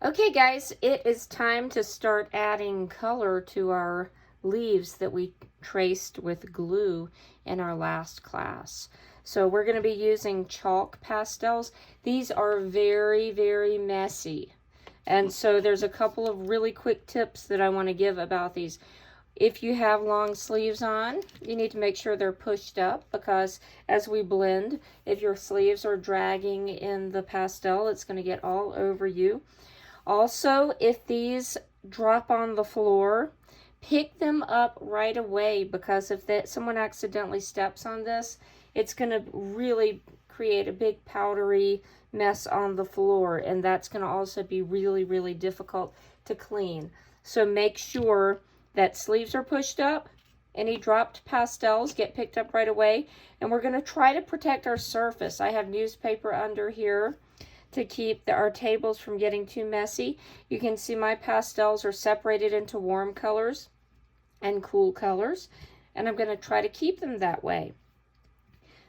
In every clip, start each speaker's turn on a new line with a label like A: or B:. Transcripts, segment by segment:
A: Okay guys, it is time to start adding color to our leaves that we traced with glue in our last class. So we're going to be using chalk pastels. These are very, very messy. And so there's a couple of really quick tips that I want to give about these. If you have long sleeves on, you need to make sure they're pushed up, because as we blend, if your sleeves are dragging in the pastel, it's going to get all over you. Also, if these drop on the floor, pick them up right away, because if someone accidentally steps on this, it's going to really create a big powdery mess on the floor, and that's going to also be really, really difficult to clean. So make sure that sleeves are pushed up. Any dropped pastels get picked up right away, and we're going to try to protect our surface. I have newspaper under here to keep our tables from getting too messy. You can see my pastels are separated into warm colors and cool colors, and I'm going to try to keep them that way.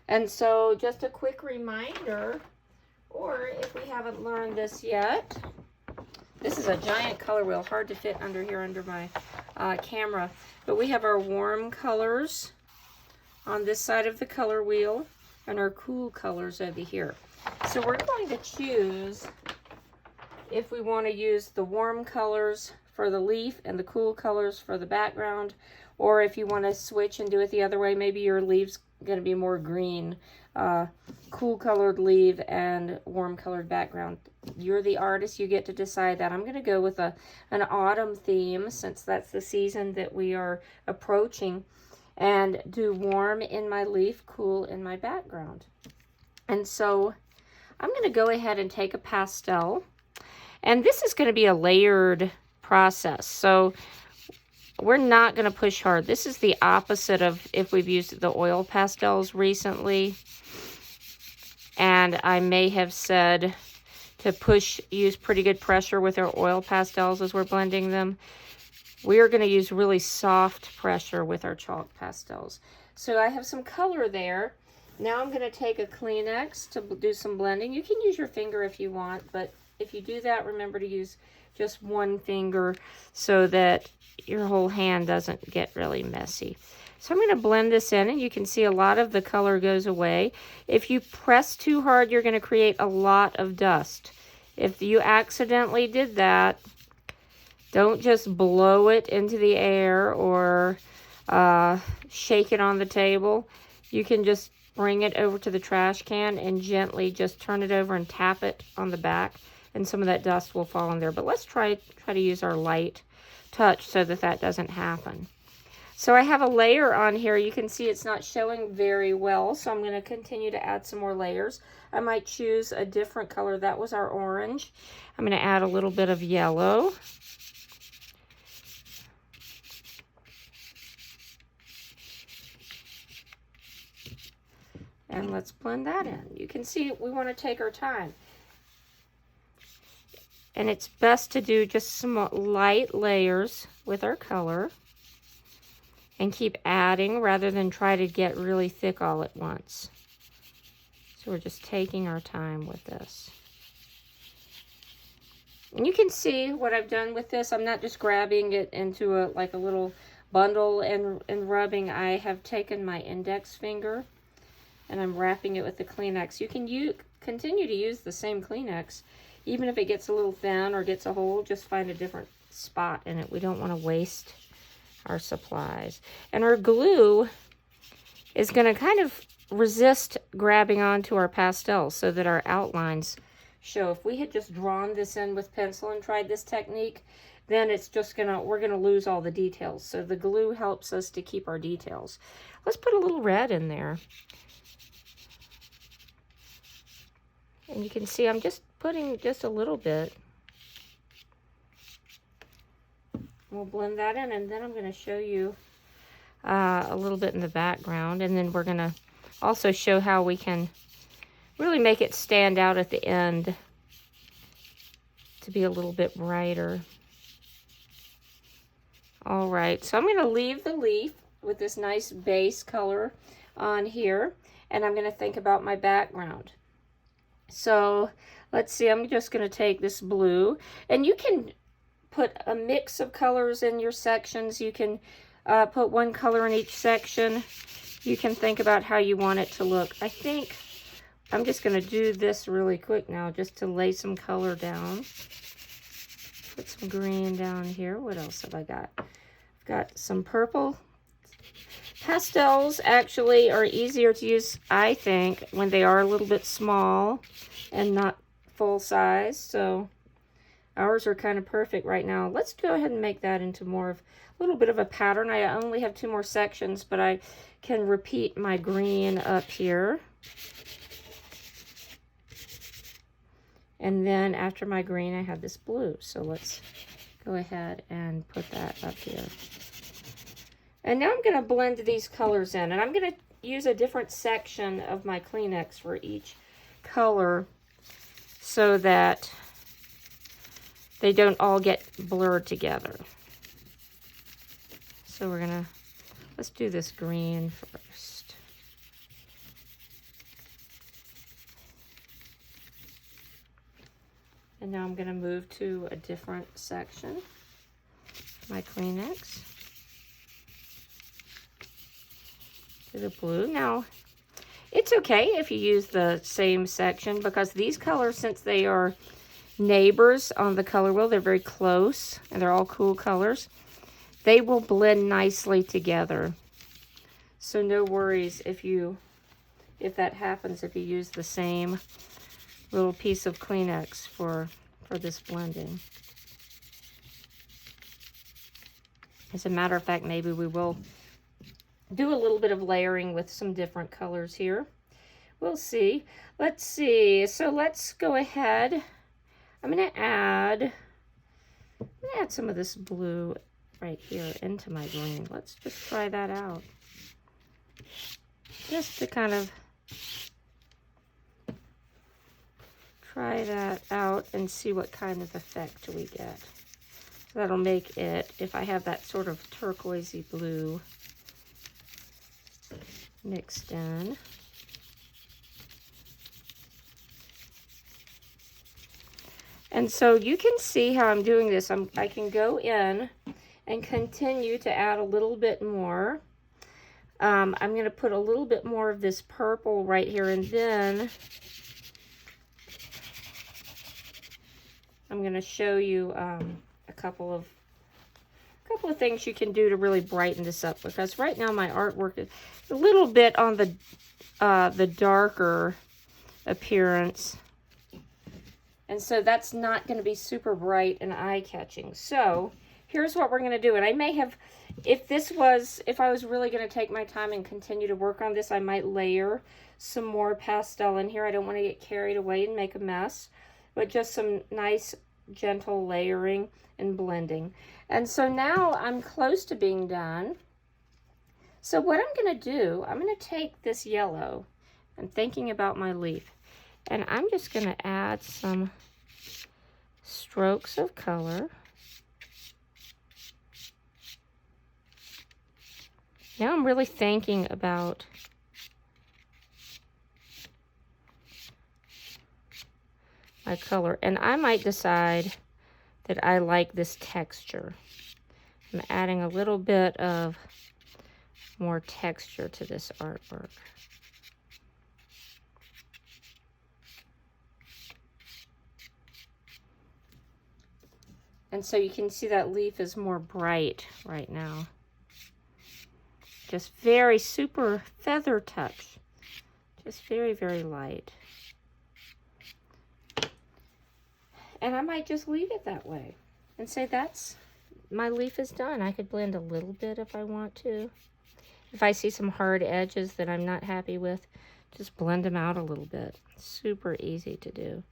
A: And so just a quick reminder, or if we haven't learned this yet, this is a giant color wheel, hard to fit under here under my camera, but we have our warm colors on this side of the color wheel and our cool colors over here. So we're going to choose if we want to use the warm colors for the leaf and the cool colors for the background, or if you want to switch and do it the other way, maybe your leaf's going to be more green, cool colored leaf and warm colored background. You're the artist, you get to decide that. I'm going to go with an autumn theme, since that's the season that we are approaching, and do warm in my leaf, cool in my background. And so I'm going to go ahead and take a pastel, and this is going to be a layered process. So we're not going to push hard. This is the opposite of if we've used the oil pastels recently. And I may have said to use pretty good pressure with our oil pastels as we're blending them. We are going to use really soft pressure with our chalk pastels. So I have some color there. Now I'm going to take a Kleenex to do some blending. You can use your finger if you want, but if you do that, remember to use just one finger so that your whole hand doesn't get really messy. So I'm going to blend this in, and you can see a lot of the color goes away. If you press too hard, you're going to create a lot of dust. If you accidentally did that, don't just blow it into the air or shake it on the table. You can just bring it over to the trash can and gently just turn it over and tap it on the back, and some of that dust will fall in there. But let's try to use our light touch so that doesn't happen. So I have a layer on here. You can see it's not showing very well, so I'm going to continue to add some more layers. I might choose a different color. That was our orange. I'm going to add a little bit of yellow. And let's blend that in. You can see we want to take our time. And it's best to do just some light layers with our color and keep adding rather than try to get really thick all at once. So we're just taking our time with this. And you can see what I've done with this. I'm not just grabbing it into like a little bundle and rubbing. I have taken my index finger and I'm wrapping it with the Kleenex. You can continue to use the same Kleenex. Even if it gets a little thin or gets a hole, just find a different spot in it. We don't want to waste our supplies. And our glue is going to kind of resist grabbing onto our pastels so that our outlines show. If we had just drawn this in with pencil and tried this technique, then it's just we're gonna lose all the details. So the glue helps us to keep our details. Let's put a little red in there. And you can see I'm just putting just a little bit. We'll blend that in, and then I'm going to show you a little bit in the background, and then we're going to also show how we can really make it stand out at the end to be a little bit brighter. All right, so I'm going to leave the leaf with this nice base color on here, and I'm going to think about my background. So Let's see, I'm just going to take this blue, and you can put a mix of colors in your sections. You can put one color in each section. You can think about how you want it to look. I think I'm just going to do this really quick now just to lay some color down. Put some green down here. What else have I got? I've got some purple. Pastels actually are easier to use, I think, when they are a little bit small and not full size. So ours are kind of perfect right now. Let's go ahead and make that into more of a little bit of a pattern. I only have 2 more sections, but I can repeat my green up here. And then after my green, I have this blue. So let's go ahead and put that up here. And now I'm going to blend these colors in. And I'm going to use a different section of my Kleenex for each color so that they don't all get blurred together. So we're going to, let's do this green first. And now I'm going to move to a different section, my Kleenex, to the blue. Now, it's okay if you use the same section because these colors, since they are neighbors on the color wheel, they're very close and they're all cool colors. They will blend nicely together. So no worries if that happens if you use the same little piece of Kleenex for this blending. As a matter of fact, maybe we will do a little bit of layering with some different colors here. We'll see. Let's see. So let's go ahead. I'm going to add some of this blue right here into my green. Let's just try that out. Just to kind of try that out and see what kind of effect we get. So that'll make it, if I have that sort of turquoisey blue mixed in. And so you can see how I'm doing this. I can go in and continue to add a little bit more. I'm going to put a little bit more of this purple right here, and then I'm going to show you a couple of things you can do to really brighten this up, because right now my artwork is a little bit on the darker appearance, and so that's not going to be super bright and eye-catching. So here's what we're going to do, and I may have, if I was really going to take my time and continue to work on this, I might layer some more pastel in here. I don't want to get carried away and make a mess, but just some nice gentle layering and blending. And so now I'm close to being done. So what I'm going to do, I'm going to take this yellow, I'm thinking about my leaf, and I'm just going to add some strokes of color. Now I'm really thinking about my color, and I might decide that I like this texture. I'm adding a little bit of more texture to this artwork. And so you can see that leaf is more bright right now. Just very super feather touch. Just very, very light. And I might just leave it that way and say that's, my leaf is done. I could blend a little bit if I want to. If I see some hard edges that I'm not happy with, just blend them out a little bit. Super easy to do.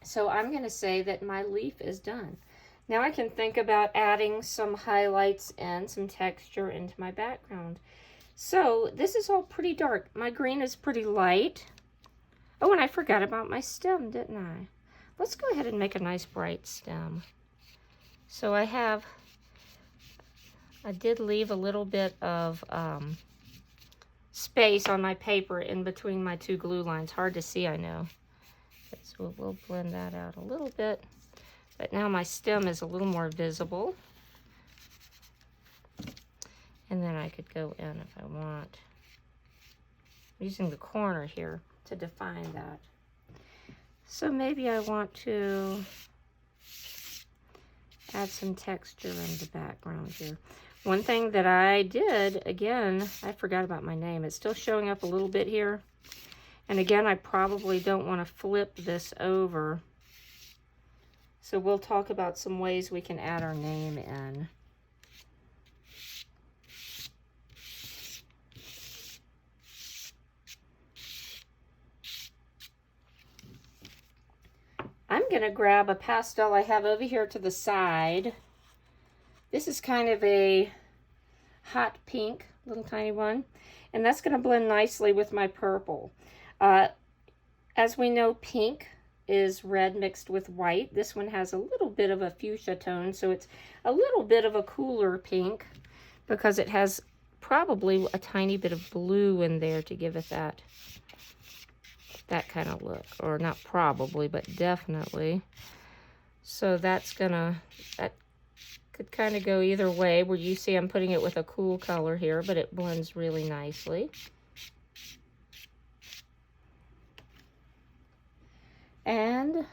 A: So I'm going to say that my leaf is done. Now I can think about adding some highlights and some texture into my background. So this is all pretty dark. My green is pretty light. Oh, and I forgot about my stem, didn't I? Let's go ahead and make a nice bright stem. So I did leave a little bit of space on my paper in between my two glue lines. Hard to see, I know. So we'll blend that out a little bit. But now my stem is a little more visible. And then I could go in if I want. I'm using the corner here to define that. So maybe I want to add some texture in the background here. One thing that I did, again, I forgot about my name. It's still showing up a little bit here. And again, I probably don't want to flip this over. So we'll talk about some ways we can add our name in. I'm going to grab a pastel I have over here to the side. This is kind of a hot pink, little tiny one. And that's going to blend nicely with my purple. As we know, pink is red mixed with white. This one has a little bit of a fuchsia tone, so it's a little bit of a cooler pink because it has probably a tiny bit of blue in there to give it that kind of look. Or not probably, but definitely. So that could kind of go either way, where you see I'm putting it with a cool color here, but it blends really nicely. And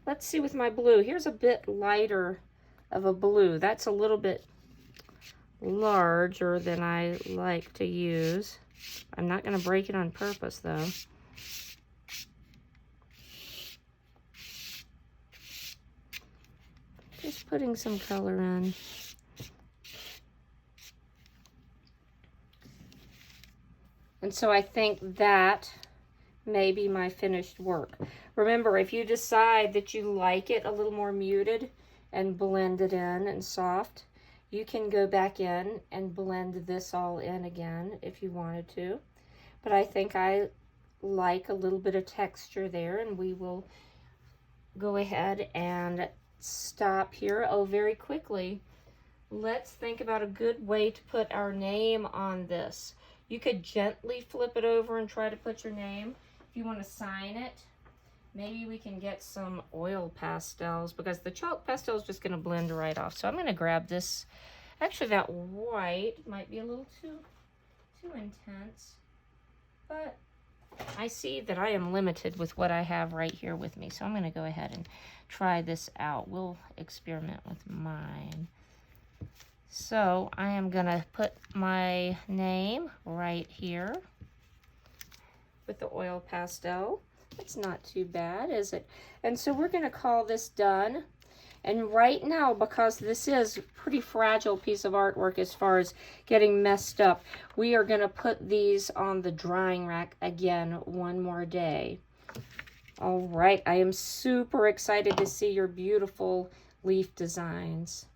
A: let's see with my blue. Here's a bit lighter of a blue. That's a little bit larger than I like to use. I'm not going to break it on purpose, though. Just putting some color in. And so I think that may be my finished work. Remember, if you decide that you like it a little more muted and blend it in and soft, you can go back in and blend this all in again if you wanted to. But I think I like a little bit of texture there, and we will go ahead and stop here. Oh, very quickly, let's think about a good way to put our name on this. You could gently flip it over and try to put your name. If you want to sign it, maybe we can get some oil pastels, because the chalk pastel is just going to blend right off. So I'm going to grab this. Actually, that white might be a little too intense, but I see that I am limited with what I have right here with me. So I'm going to go ahead and try this out. We'll experiment with mine. So I am going to put my name right here with the oil pastel. It's not too bad, is it? And so we're going to call this done. And right now, because this is a pretty fragile piece of artwork as far as getting messed up, we are going to put these on the drying rack again one more day. All right, I am super excited to see your beautiful leaf designs.